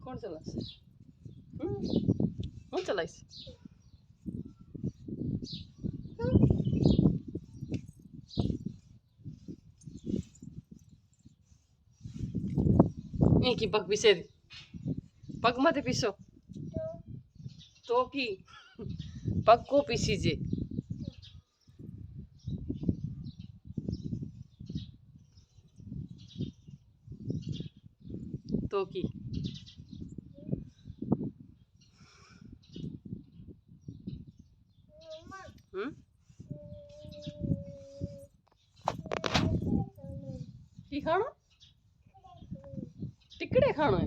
કોણ ચલાવશે? હું ચલાવીશ. કી પગ પીસે પગમાંથી પીસો તો કી પગ કો પીસી જે તો કી કી ખાણો टिकड़े खानो है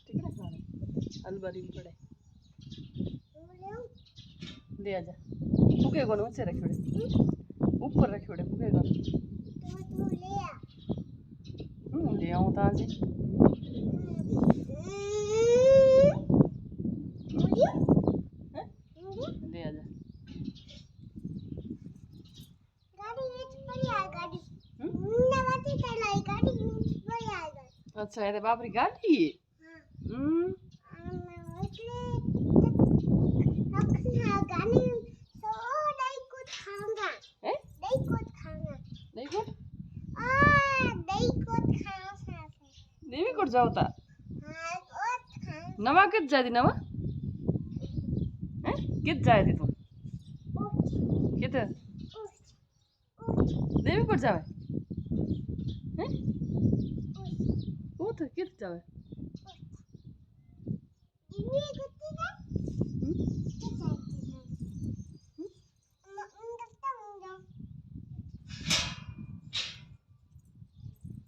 टिकड़े खाने अलबारी में पड़े दे आजा पुगे को ऊंचे रखियो ऊपर रखियो पुगे को ले आऊं ताजे दे आजा अच्छा ये बापरी गाड़ी है देवी कोट जाओ ता नवा कित जाती नवा हैं कित जाती तू कित देवी कोट जावे हैं वो तो कित जावे